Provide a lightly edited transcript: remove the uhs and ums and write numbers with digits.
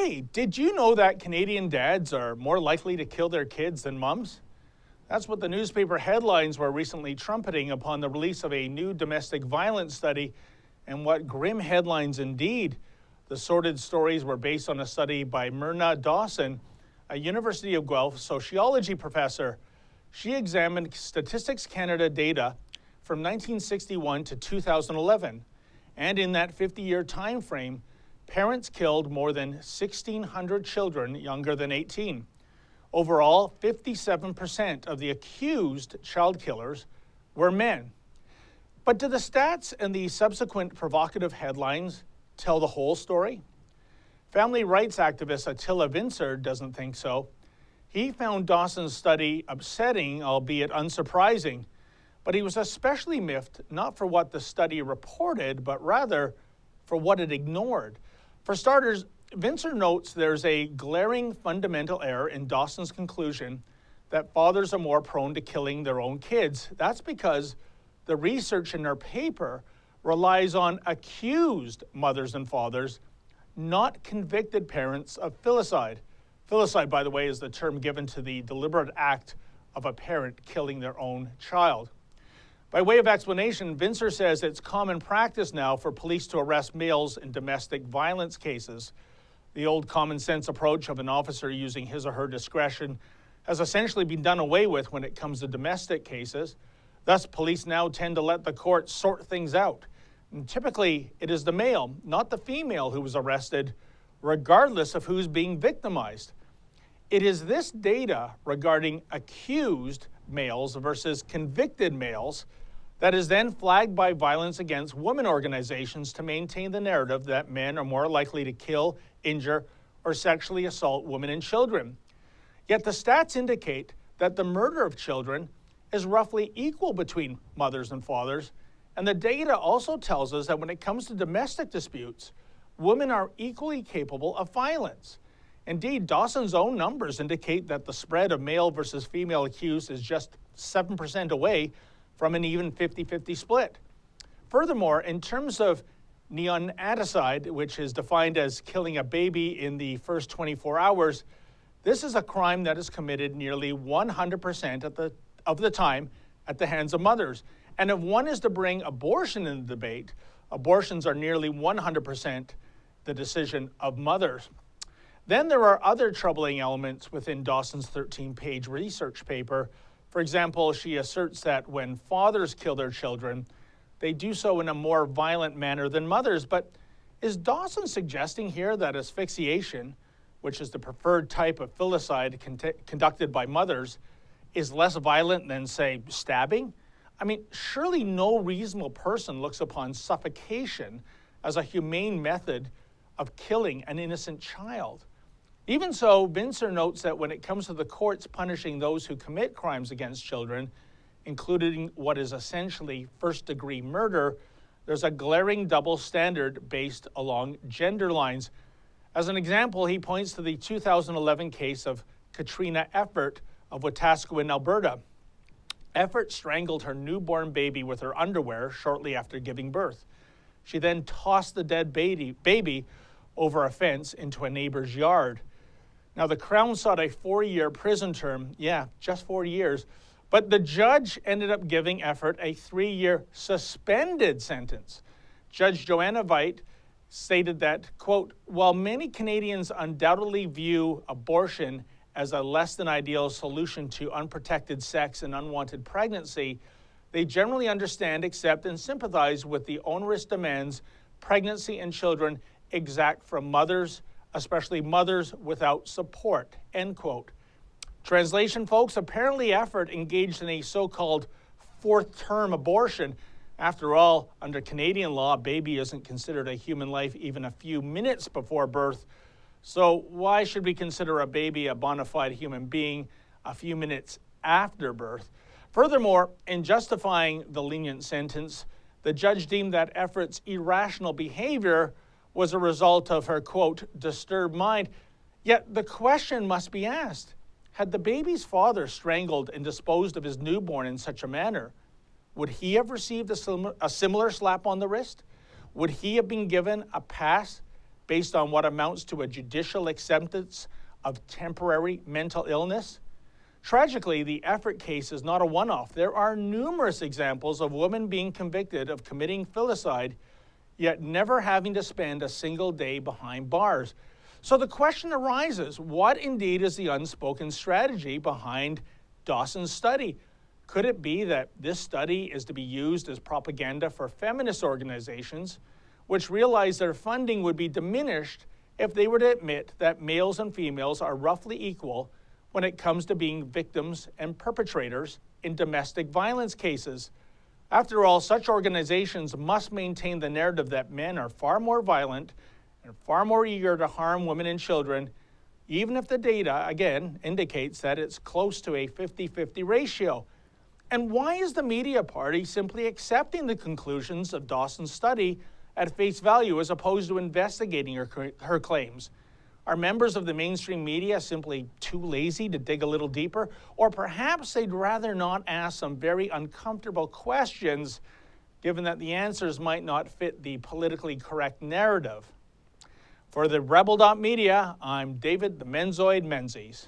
Hey, did you know that Canadian dads are more likely to kill their kids than mums? That's what the newspaper headlines were recently trumpeting upon the release of a new domestic violence study, and what grim headlines indeed. The sordid stories were based on a study by Myrna Dawson, a University of Guelph sociology professor. She examined Statistics Canada data from 1961 to 2011, and in that 50-year time frame, parents killed more than 1,600 children younger than 18. Overall, 57% of the accused child killers were men. But do the stats and the subsequent provocative headlines tell the whole story? Family rights activist Attila Vincer doesn't think so. He found Dawson's study upsetting, albeit unsurprising, but he was especially miffed not for what the study reported, but rather for what it ignored. For starters, Vincer notes there's a glaring fundamental error in Dawson's conclusion that fathers are more prone to killing their own kids. That's because the research in her paper relies on accused mothers and fathers, not convicted parents of filicide. Filicide, by the way, is the term given to the deliberate act of a parent killing their own child. By way of explanation, Vincer says it's common practice now for police to arrest males in domestic violence cases. The old common sense approach of an officer using his or her discretion has essentially been done away with when it comes to domestic cases. Thus, police now tend to let the courts sort things out. And typically, it is the male, not the female, who is arrested, regardless of who's being victimized. It is this data regarding accused males versus convicted males that is then flagged by violence against women organizations to maintain the narrative that men are more likely to kill, injure, or sexually assault women and children. Yet the stats indicate that the murder of children is roughly equal between mothers and fathers, and the data also tells us that when it comes to domestic disputes, women are equally capable of violence. Indeed, Dawson's own numbers indicate that the spread of male versus female accused is just 7% away from an even 50-50 split. Furthermore, in terms of neonaticide, which is defined as killing a baby in the first 24 hours, this is a crime that is committed nearly 100% of the time at the hands of mothers. And if one is to bring abortion into the debate, abortions are nearly 100% the decision of mothers. Then there are other troubling elements within Dawson's 13-page research paper. For example, she asserts that when fathers kill their children, they do so in a more violent manner than mothers. But is Dawson suggesting here that asphyxiation, which is the preferred type of filicide conducted by mothers, is less violent than, say, stabbing? I mean, surely no reasonable person looks upon suffocation as a humane method of killing an innocent child. Even so, Vincer notes that when it comes to the courts punishing those who commit crimes against children, including what is essentially first-degree murder, there's a glaring double standard based along gender lines. As an example, he points to the 2011 case of Katrina Effort of Wetaskiwin, Alberta. Effort strangled her newborn baby with her underwear shortly after giving birth. She then tossed the dead baby over a fence into a neighbor's yard. Now, the Crown sought a 4-year prison term, just 4 years, but the judge ended up giving Effort a 3-year suspended sentence. Judge Joanna Veit stated that, quote, while many Canadians undoubtedly view abortion as a less than ideal solution to unprotected sex and unwanted pregnancy, they generally understand, accept, and sympathize with the onerous demands pregnancy and children exact from mothers, especially mothers without support, end quote. Translation, folks, apparently Effort engaged in a so-called fourth-term abortion. After all, under Canadian law, a baby isn't considered a human life even a few minutes before birth. So why should we consider a baby a bona fide human being a few minutes after birth? Furthermore, in justifying the lenient sentence, the judge deemed that Effort's irrational behavior was a result of her, quote, disturbed mind. Yet the question must be asked, had the baby's father strangled and disposed of his newborn in such a manner, would he have received a similar slap on the wrist? Would he have been given a pass based on what amounts to a judicial acceptance of temporary mental illness? Tragically, the effort case is not a one-off. There are numerous examples of women being convicted of committing filicide, yet never having to spend a single day behind bars. So the question arises, what indeed is the unspoken strategy behind Dawson's study? Could it be that this study is to be used as propaganda for feminist organizations, which realize their funding would be diminished if they were to admit that males and females are roughly equal when it comes to being victims and perpetrators in domestic violence cases? After all, such organizations must maintain the narrative that men are far more violent and far more eager to harm women and children, even if the data, again, indicates that it's close to a 50-50 ratio. And why is the media party simply accepting the conclusions of Dawson's study at face value as opposed to investigating her claims? Are members of the mainstream media simply too lazy to dig a little deeper? Or perhaps they'd rather not ask some very uncomfortable questions, given that the answers might not fit the politically correct narrative? For the Rebel.media, I'm David the Menzoid Menzies.